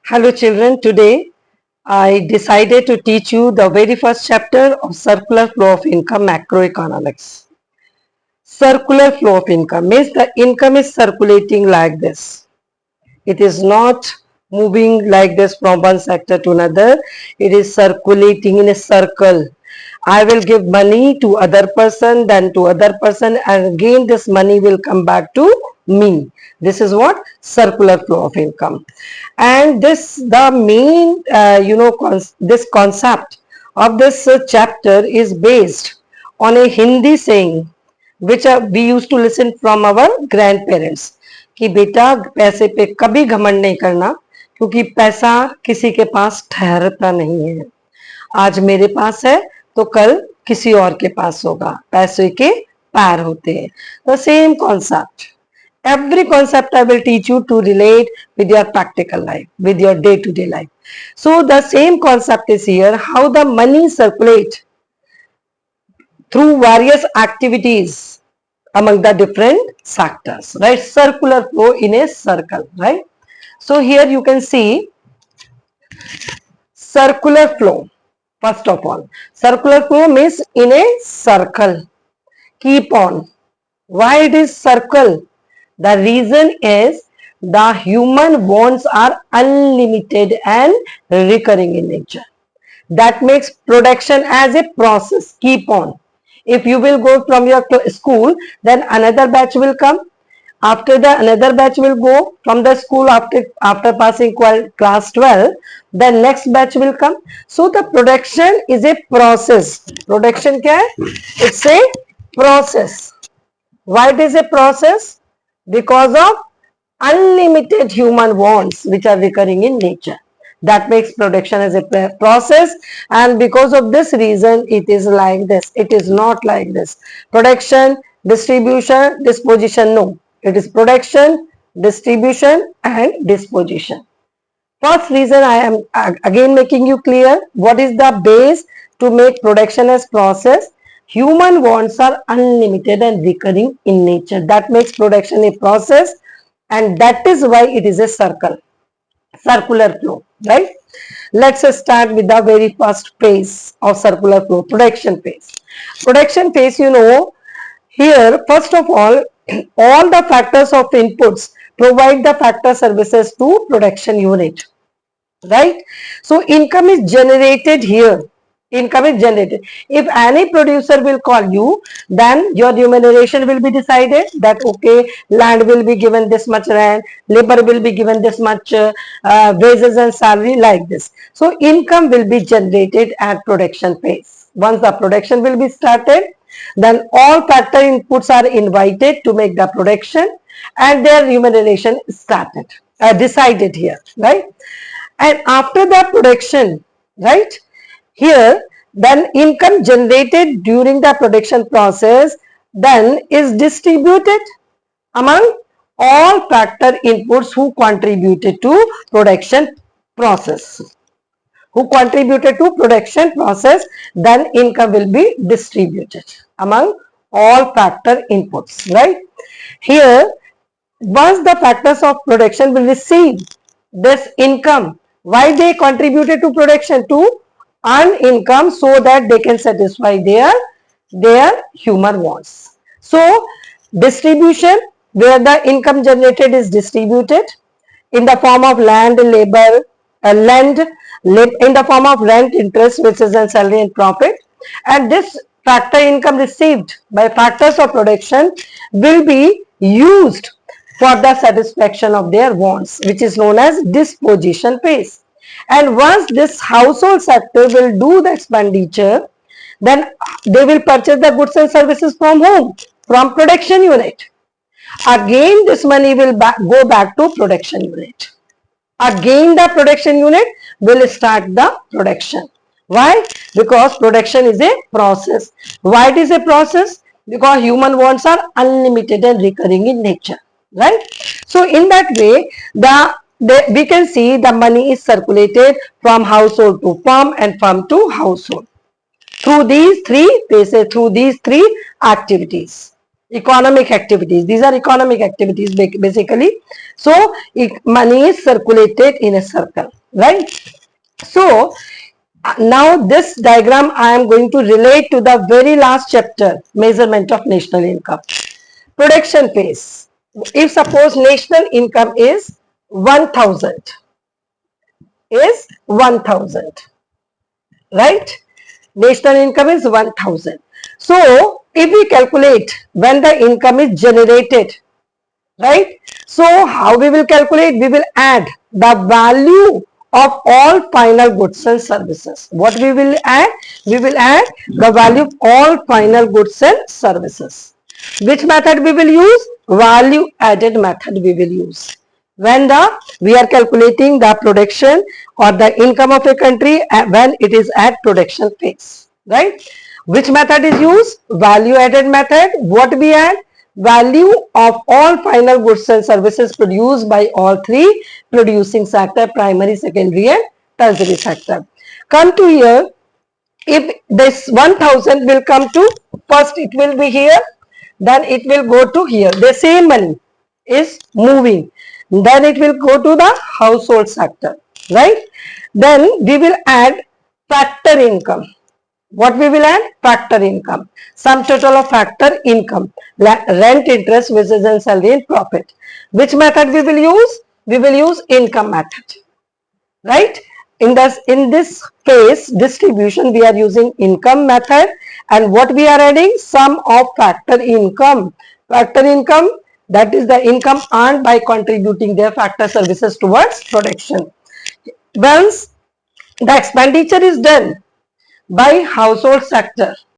Hello children, today I decided to teach you the very first chapter of circular flow of income macroeconomics. Circular flow of income means the income is circulating like this. It is not moving like this from one sector to another. It is circulating in a circle. I will give money to other person, then to other person, and again this money will come back to me. This is what circular flow of income. And this the main this concept of this chapter is based on a Hindi saying which we used to listen from our grandparents कि बेटा पैसे पे कभी घमंड नहीं करना क्योंकि पैसा किसी के पास ठहरता नहीं है. आज मेरे पास है तो कल किसी और के पास होगा. पैसे के पैर होते हैं. The same concept, every concept I will teach you to relate with your practical life, with your day-to-day life. So the same concept is here, how the money circulate through various activities among the different sectors, right? Circular flow in a circle, right? So here you can see circular flow. First of all, circular flow means in a circle. Keep on. Why it is circle? The reason is the human wants are unlimited and recurring in nature. That makes production as a process. Keep on. If you will go from your school, then another batch will come. After that, another batch will go from the school after passing class 12. The next batch will come. So the production is a process. Production क्या है? It's a process. Why it is a process? Because of unlimited human wants which are recurring in nature. That makes production as a process, and because of this reason it is like this. It is not like this. Production, distribution, disposition, no. It is production, distribution and disposition. First reason I am again making you clear what is the base to make production as process. Human wants are unlimited and recurring in nature. That makes production a process, and that is why it is a circle, circular flow, right? Let's start with the very first phase of circular flow, production phase. Production phase, here first of all the factors of inputs provide the factor services to production unit, right? So income is generated here. Income is generated. If any producer will call you, then your remuneration will be decided that okay, land will be given this much rent, labor will be given this much wages and salary, like this. So income will be generated at production phase. Once the production will be started, then all factor inputs are invited to make the production and their remuneration started, decided here, right? And after the production, right, here then income generated during the production process then is distributed among all factor inputs who contributed to production process. Then income will be distributed among all factor inputs, right? Here, once the factors of production will receive this income, why they contributed to production? To earn income so that they can satisfy their human wants. So distribution, where the income generated is distributed in the form of land, labor, in the form of rent, interest, which is a salary and profit, and this factor income received by factors of production will be used for the satisfaction of their wants, which is known as disposition phase. And once this household sector will do the expenditure, then they will purchase the goods and services from whom? From production unit. Again, this money will go back to production unit. Again, the production unit will start the production. Why? Because production is a process. Why it is a process? Because human wants are unlimited and recurring in nature, right? So in that way, we can see the money is circulated from household to farm and farm to household through these three phases, through these three activities. economic activities. These are economic activities basically. So money is circulated in a circle, right? So now this diagram I am going to relate to the very last chapter, measurement of national income. Production phase. If suppose national income is 1000, right? National income is 1000. So if we calculate when the income is generated, right? So how we will calculate? We will add the value of all final goods and services. What we will add? We will add the value of all final goods and services. Which method we will use? Value added method we will use. When we are calculating the production or the income of a country when it is at production phase, right? Which method is used? Value added method. What we add? Value of all final goods and services produced by all three producing sector, primary, secondary and tertiary sector. Come to here, if this 1000 will come to, first it will be here, then it will go to here. The same money is moving. Then it will go to the household sector, right? Then we will add factor income. What we will add? Factor income. Sum total of factor income. Rent, interest, wages and salary and profit. Which method we will use? We will use income method. Right? In this case, distribution, we are using income method. And what we are adding? Sum of factor income. Factor income, that is the income earned by contributing their factor services towards production. Once the expenditure is done by household sector,